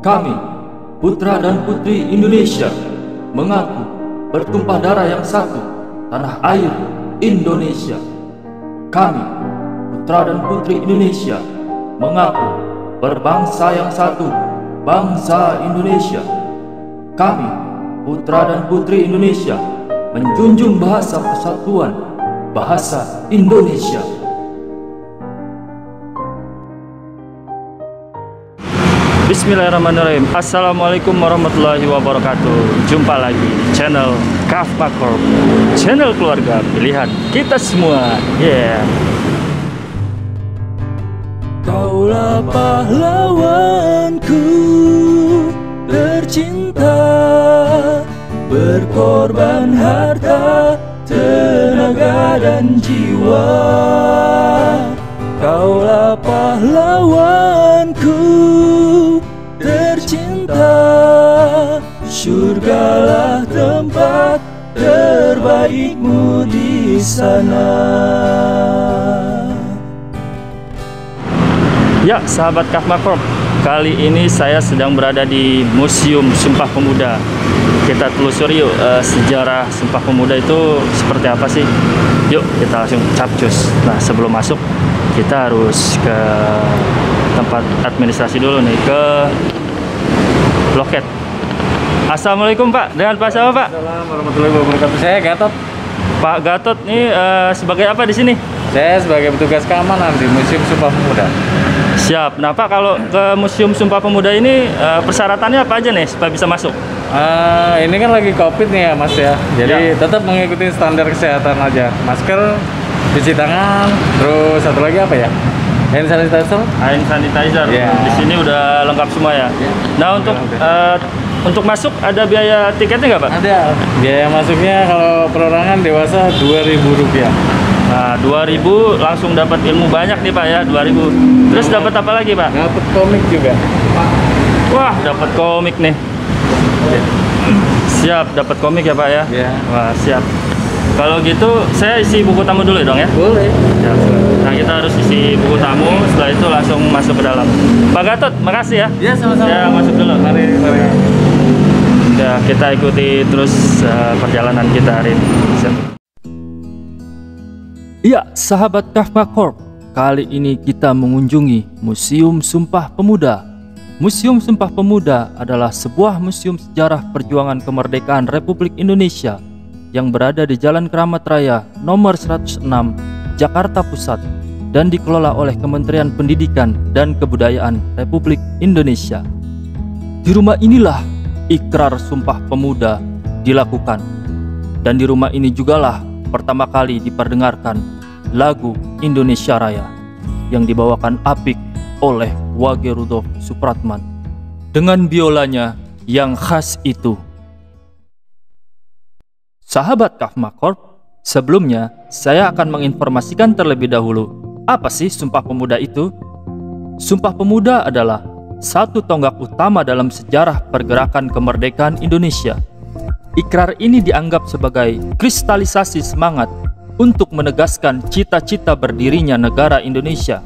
Kami, putra dan putri Indonesia, mengaku bertumpah darah yang satu, tanah air Indonesia. Kami, putra dan putri Indonesia, mengaku berbangsa yang satu, bangsa Indonesia. Kami, putra dan putri Indonesia, menjunjung bahasa persatuan, bahasa Indonesia. Bismillahirrahmanirrahim. Assalamualaikum warahmatullahi wabarakatuh. Jumpa lagi di channel Kafma Corp, channel keluarga pilihan kita semua. Kaulah pahlawanku tercinta, berkorban harta, tenaga dan jiwa. Kaulah pahlawanku tercinta, surgalah tempat terbaikmu di sana. Ya, sahabat Kafma Corp, kali ini saya sedang berada di Museum Sumpah Pemuda. Kita telusuri yuk sejarah Sumpah Pemuda itu seperti apa sih. Yuk kita langsung capcus. Nah, sebelum masuk kita harus ke tempat administrasi dulu nih, ke loket. Assalamualaikum Pak, dengan Pak siapa Pak? Assalamualaikum warahmatullahi wabarakatuh. Saya Gatot. Pak Gatot nih sebagai apa di sini? Saya sebagai petugas keamanan di Museum Sumpah Pemuda. Siap. Nah Pak, kalau ke Museum Sumpah Pemuda ini persyaratannya apa aja nih supaya bisa masuk? Ini kan lagi COVID nih ya Mas ya. Jadi tetap mengikuti standar kesehatan aja. Masker, cuci tangan, terus satu lagi apa ya? Hand sanitizer. Hand sanitizer. Di sini udah lengkap semua ya. Nah untuk masuk ada biaya tiketnya nggak Pak? Ada. Biaya masuknya kalau perorangan dewasa Rp2.000. Nah, 2.000 langsung dapat ilmu banyak nih Pak ya, 2.000. Terus dapat apa lagi Pak? Dapat komik juga. Wah, dapat komik nih. Siap, dapat komik ya Pak ya? Iya. Wah, siap. Kalau gitu saya isi buku tamu dulu dong ya? Boleh. Ya. Nah, kita harus isi buku tamu, setelah itu langsung masuk ke dalam. Pak Gatot, makasih ya. Iya, sama-sama. Ya, masuk dulu. Mari. Ya, kita ikuti terus perjalanan kita hari ini. Siap. Ya, sahabat Kafma Corp, kali ini kita mengunjungi Museum Sumpah Pemuda. Museum Sumpah Pemuda adalah sebuah museum sejarah perjuangan kemerdekaan Republik Indonesia yang berada di Jalan Keramat Raya nomor 106, Jakarta Pusat, dan dikelola oleh Kementerian Pendidikan dan Kebudayaan Republik Indonesia. Di rumah inilah Ikrar Sumpah Pemuda dilakukan, dan di rumah ini jugalah pertama kali diperdengarkan lagu Indonesia Raya yang dibawakan apik oleh Wage Rudolf Supratman dengan biolanya yang khas itu. Sahabat Kafma Corp, sebelumnya saya akan menginformasikan terlebih dahulu apa sih Sumpah Pemuda itu. Sumpah Pemuda adalah satu tonggak utama dalam sejarah pergerakan kemerdekaan Indonesia. Ikrar ini dianggap sebagai kristalisasi semangat untuk menegaskan cita-cita berdirinya negara Indonesia.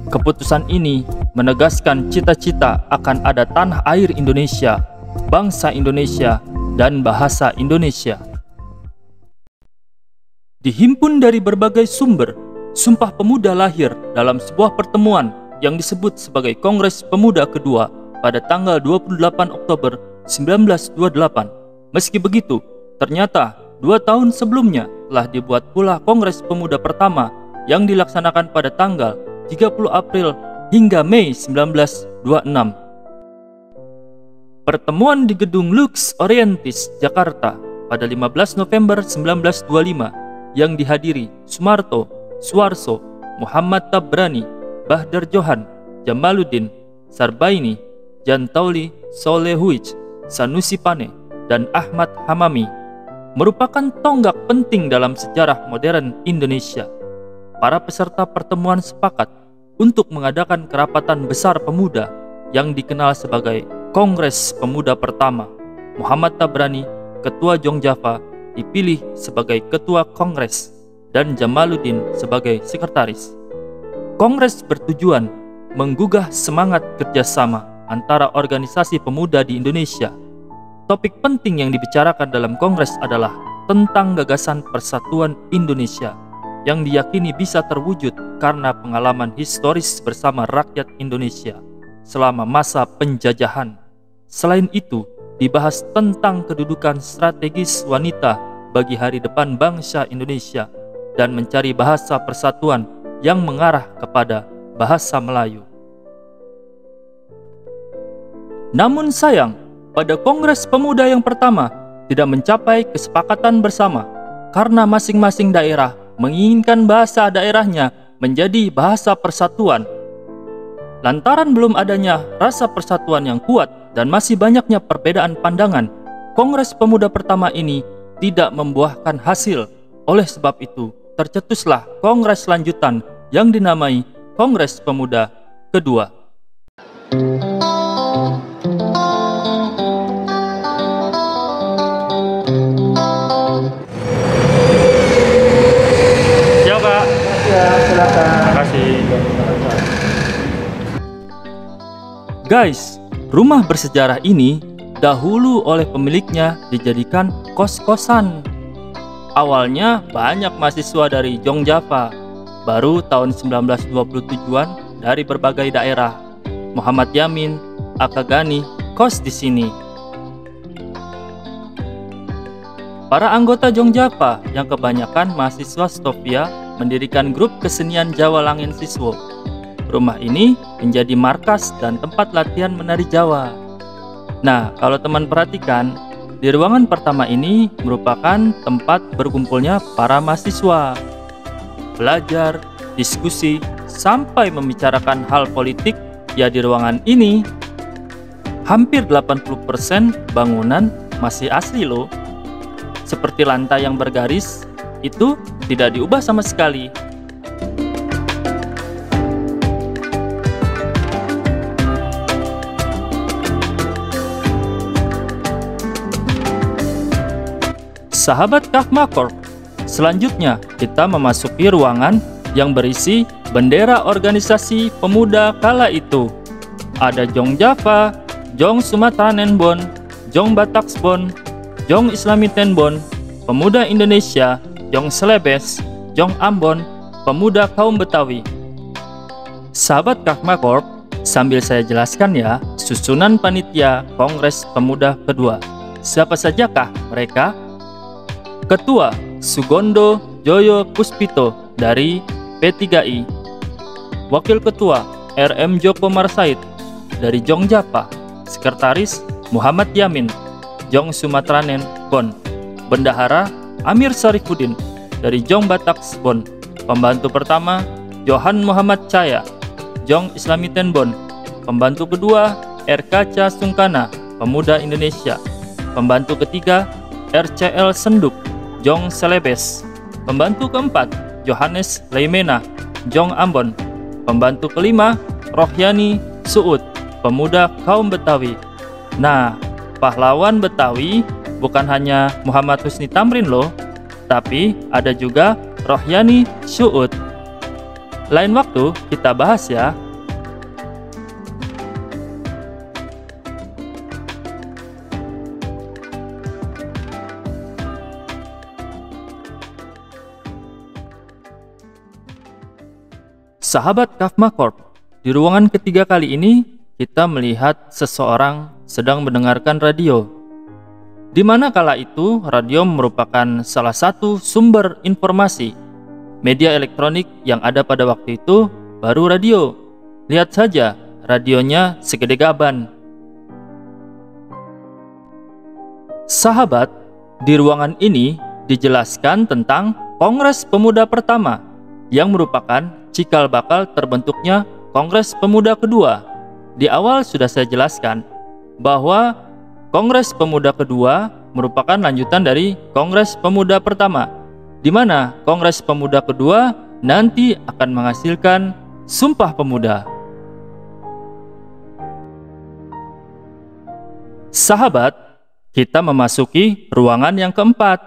Keputusan ini menegaskan cita-cita akan ada tanah air Indonesia, bangsa Indonesia, dan bahasa Indonesia. Dihimpun dari berbagai sumber, Sumpah Pemuda lahir dalam sebuah pertemuan yang disebut sebagai Kongres Pemuda Kedua pada tanggal 28 Oktober 1928. Meski begitu, ternyata 2 tahun sebelumnya telah dibuat pula Kongres Pemuda pertama yang dilaksanakan pada tanggal 30 April hingga Mei 1926. Pertemuan di Gedung Lux Orientis, Jakarta pada 15 November 1925 yang dihadiri Sumarto, Suarso, Muhammad Tabrani, Bahdar Johan, Jamaluddin, Sarbaini, Jantauli Solehuij, Sanusi Pane, dan Ahmad Hamami merupakan tonggak penting dalam sejarah modern Indonesia. Para peserta pertemuan sepakat untuk mengadakan kerapatan besar pemuda yang dikenal sebagai Kongres Pemuda Pertama. Muhammad Tabrani, Ketua Jong Java, dipilih sebagai Ketua Kongres dan Jamaluddin sebagai Sekretaris. Kongres bertujuan menggugah semangat kerjasama antara organisasi pemuda di Indonesia. Topik penting yang dibicarakan dalam Kongres adalah tentang gagasan Persatuan Indonesia yang diyakini bisa terwujud karena pengalaman historis bersama rakyat Indonesia selama masa penjajahan. Selain itu, dibahas tentang kedudukan strategis wanita bagi hari depan bangsa Indonesia dan mencari bahasa persatuan yang mengarah kepada bahasa Melayu. Namun sayang, pada Kongres Pemuda yang pertama tidak mencapai kesepakatan bersama karena masing-masing daerah menginginkan bahasa daerahnya menjadi bahasa persatuan. Lantaran belum adanya rasa persatuan yang kuat dan masih banyaknya perbedaan pandangan, Kongres Pemuda pertama ini tidak membuahkan hasil. Oleh sebab itu, tercetuslah Kongres lanjutan yang dinamai Kongres Pemuda kedua. Siap, Pak. Ya, silakan. Terima kasih. Guys, rumah bersejarah ini dahulu oleh pemiliknya dijadikan kos-kosan. Awalnya banyak mahasiswa dari Yogyakarta, baru tahun 1927-an dari berbagai daerah. Muhammad Yamin, Akagani kos di sini. Para anggota Yogyakarta yang kebanyakan mahasiswa Stovia mendirikan grup kesenian Jawa Langin Siswo. Rumah ini menjadi markas dan tempat latihan menari Jawa. Nah, kalau teman perhatikan, di ruangan pertama ini merupakan tempat berkumpulnya para mahasiswa. Belajar, diskusi, sampai membicarakan hal politik ya di ruangan ini. Hampir 80% bangunan masih asli loh. Seperti lantai yang bergaris, itu tidak diubah sama sekali. Sahabat Kafmakorp, selanjutnya kita memasuki ruangan yang berisi bendera organisasi pemuda kala itu. Ada Jong Java, Jong Sumatranenbon, Jong Bataksbon, Jong Islamitenbon, Pemuda Indonesia, Jong Selebes, Jong Ambon, Pemuda Kaum Betawi. Sahabat Kafmakorp, sambil saya jelaskan ya, susunan panitia Kongres Pemuda kedua. Siapa sajakah mereka? Ketua Sugondo Joyo Puspito dari P3I. Wakil Ketua RM Joko Marsait dari Jong Japa. Sekretaris Muhammad Yamin, Jong Sumatranen Bon. Bendahara Amir Sarifudin dari Jong Bataksbon. Pembantu pertama Johan Muhammad Caya, Jong Islamitenbon. Pembantu kedua RKC Sungkana, Pemuda Indonesia. Pembantu ketiga RCL Senduk, Jong Selebes. Pembantu keempat Johannes Leimena, Jong Ambon. Pembantu kelima Rohyani Suud, Pemuda Kaum Betawi. Nah, pahlawan Betawi bukan hanya Muhammad Husni Tamrin loh, tapi ada juga Rohyani Suud. Lain waktu kita bahas ya. Sahabat Kafmakorp, di ruangan ketiga kali ini kita melihat seseorang sedang mendengarkan radio. Di mana kala itu radio merupakan salah satu sumber informasi. Media elektronik yang ada pada waktu itu baru radio. Lihat saja, radionya segede gaban. Sahabat, di ruangan ini dijelaskan tentang Kongres Pemuda pertama yang merupakan cikal bakal terbentuknya Kongres Pemuda kedua. Di awal sudah saya jelaskan bahwa Kongres Pemuda kedua merupakan lanjutan dari Kongres Pemuda pertama, di mana Kongres Pemuda kedua nanti akan menghasilkan Sumpah Pemuda. Sahabat, kita memasuki ruangan yang keempat.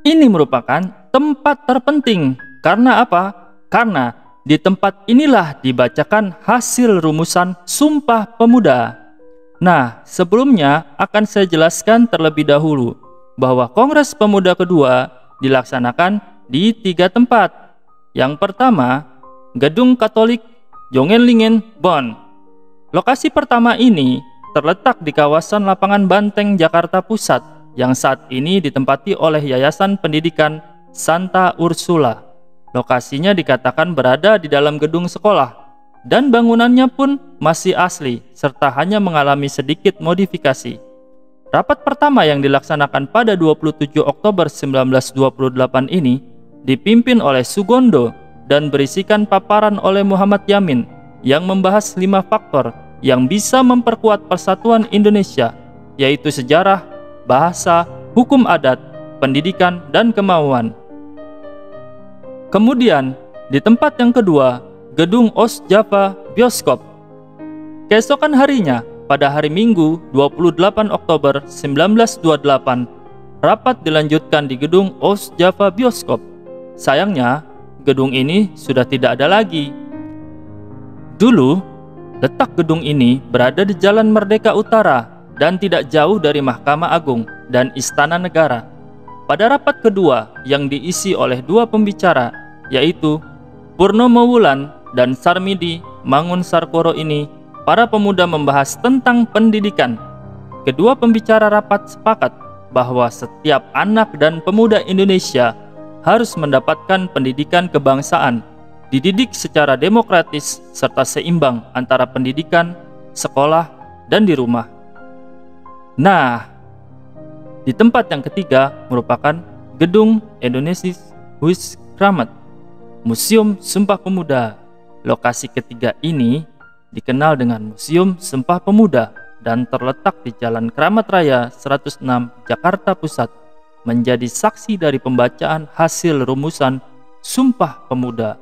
Ini merupakan tempat terpenting. Karena apa? Karena di tempat inilah dibacakan hasil rumusan Sumpah Pemuda. Nah, sebelumnya akan saya jelaskan terlebih dahulu bahwa Kongres Pemuda kedua dilaksanakan di 3 tempat. Yang pertama, Gedung Katolik Jongenlingen, Bonn. Lokasi pertama ini terletak di kawasan Lapangan Banteng, Jakarta Pusat, yang saat ini ditempati oleh Yayasan Pendidikan Santa Ursula. Lokasinya dikatakan berada di dalam gedung sekolah, dan bangunannya pun masih asli, serta hanya mengalami sedikit modifikasi. Rapat pertama yang dilaksanakan pada 27 Oktober 1928 ini dipimpin oleh Sugondo dan berisikan paparan oleh Muhammad Yamin yang membahas 5 faktor yang bisa memperkuat persatuan Indonesia, yaitu sejarah, bahasa, hukum adat, pendidikan, dan kemauan. Kemudian, di tempat yang kedua, Gedung Ostjava Bioskop. Keesokan harinya, pada hari Minggu 28 Oktober 1928, rapat dilanjutkan di Gedung Ostjava Bioskop. Sayangnya, gedung ini sudah tidak ada lagi. Dulu, letak gedung ini berada di Jalan Merdeka Utara dan tidak jauh dari Mahkamah Agung dan Istana Negara. Pada rapat kedua yang diisi oleh 2 pembicara, yaitu Purnomo Wulan dan Sarmidi Mangun Sarkoro ini, para pemuda membahas tentang pendidikan. Kedua pembicara rapat sepakat bahwa setiap anak dan pemuda Indonesia harus mendapatkan pendidikan kebangsaan, dididik secara demokratis serta seimbang antara pendidikan, sekolah, dan di rumah. Nah, di tempat yang ketiga merupakan Gedung Indonesis Huis Kramat, Museum Sumpah Pemuda. Lokasi ketiga ini dikenal dengan Museum Sumpah Pemuda dan terletak di Jalan Kramat Raya 106, Jakarta Pusat, menjadi saksi dari pembacaan hasil rumusan Sumpah Pemuda.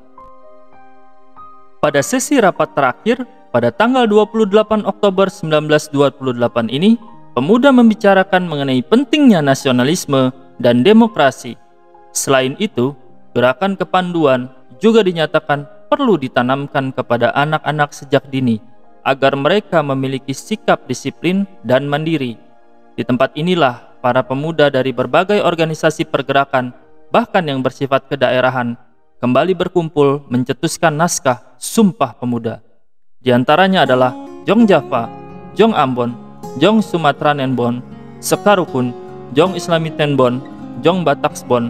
Pada sesi rapat terakhir pada tanggal 28 Oktober 1928 ini, pemuda membicarakan mengenai pentingnya nasionalisme dan demokrasi. Selain itu, gerakan kepanduan juga dinyatakan perlu ditanamkan kepada anak-anak sejak dini agar mereka memiliki sikap disiplin dan mandiri. Di tempat inilah para pemuda dari berbagai organisasi pergerakan, bahkan yang bersifat kedaerahan, kembali berkumpul mencetuskan naskah Sumpah Pemuda. Di antaranya adalah Jong Java, Jong Ambon, Jong Sumatera Nenbon, Sekarukun, Jong Islami Tenbon, Jong Bataksbon,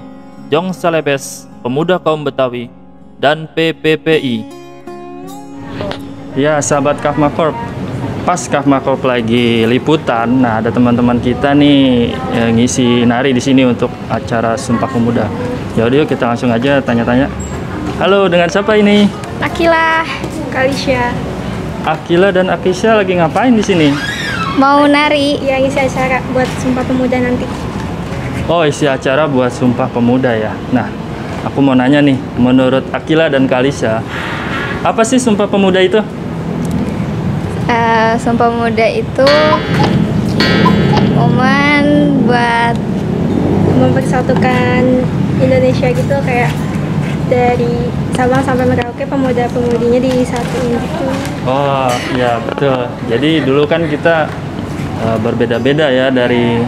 Jong Salebes, Pemuda Kaum Betawi, dan PPPI. Ya, sahabat Kafma Corp, pas Kafma Corp lagi liputan, nah ada teman-teman kita nih yang ngisi nari di sini untuk acara Sumpah Pemuda. Yaudah, yuk kita langsung aja tanya-tanya. Halo, dengan siapa ini? Akila, Kalisya. Akila dan Akisha lagi ngapain di sini? Mau nari, ya isi acara buat Sumpah Pemuda nanti. Oh, isi acara buat Sumpah Pemuda ya. Nah, aku mau nanya nih, menurut Akila dan Kalisha, apa sih Sumpah Pemuda itu? Sumpah Pemuda itu momen buat mempersatukan Indonesia gitu, kayak dari Sabang sampai Merauke pemuda-pemudinya disatuin gitu. Oh ya betul. Jadi dulu kan kita berbeda-beda ya dari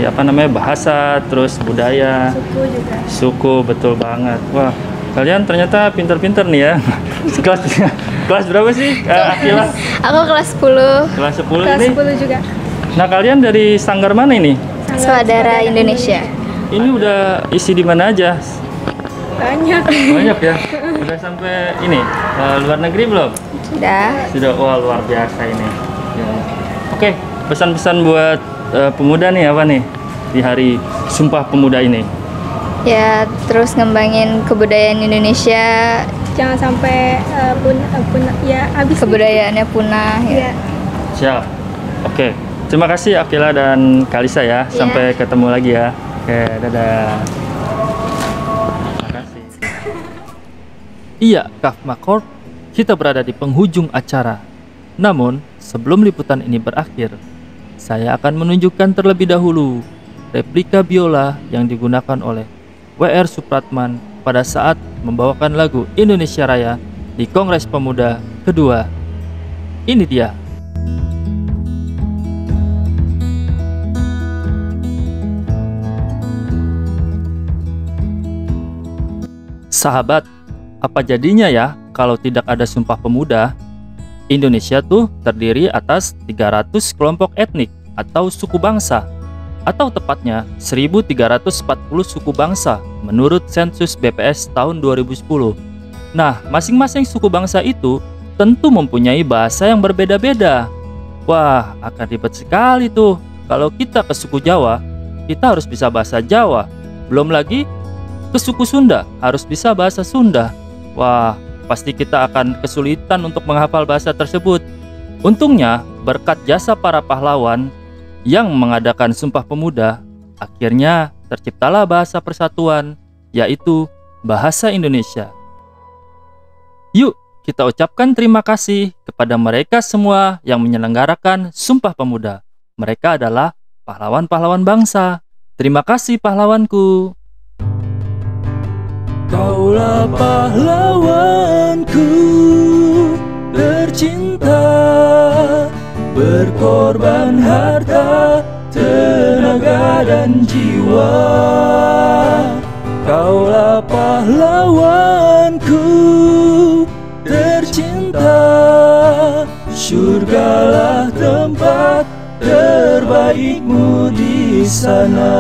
apa namanya bahasa, terus budaya, Suku juga. suku, betul banget. Wah, kalian ternyata pinter-pinter nih ya. kelas berapa sih Akila? Aku kelas 10. Kelas 10 Kelas ini. 10 juga. Nah, kalian dari sanggar mana ini? Saudara Indonesia. Ini udah isi di mana aja? Banyak. Banyak ya. Udah sampai ini luar negeri belum? Sudah. Sudah. Wah, luar biasa ini. Ya. Oke, pesan-pesan buat pemuda nih apa nih di hari Sumpah Pemuda ini? Ya, terus ngembangin kebudayaan Indonesia. Jangan sampai ya habis Kebudayaannya punah ya. Siap. Oke. Terima kasih Akila dan Kalisa ya. Sampai ketemu lagi ya. Oke, dadah. Terima kasih. Iya, Kafma Corp, kita berada di penghujung acara. Namun, sebelum liputan ini berakhir, saya akan menunjukkan terlebih dahulu replika biola yang digunakan oleh W.R. Supratman pada saat membawakan lagu Indonesia Raya di Kongres Pemuda kedua. Ini dia. Sahabat, apa jadinya ya kalau tidak ada Sumpah Pemuda? Indonesia tuh terdiri atas 300 kelompok etnik atau suku bangsa, atau tepatnya 1340 suku bangsa menurut sensus BPS tahun 2010. Nah, masing-masing suku bangsa itu tentu mempunyai bahasa yang berbeda-beda. Wah, akan ribet sekali tuh. Kalau kita ke suku Jawa, kita harus bisa bahasa Jawa. Belum lagi ke suku Sunda, harus bisa bahasa Sunda. Wah, pasti kita akan kesulitan untuk menghafal bahasa tersebut. Untungnya, berkat jasa para pahlawan yang mengadakan Sumpah Pemuda, akhirnya terciptalah bahasa persatuan, yaitu bahasa Indonesia. Yuk, kita ucapkan terima kasih kepada mereka semua yang menyelenggarakan Sumpah Pemuda. Mereka adalah pahlawan-pahlawan bangsa. Terima kasih pahlawanku. Kaulah pahlawanku tercinta, berkorban harta, tenaga dan jiwa. Kaulah pahlawanku tercinta, surgalah tempat terbaikmu di sana.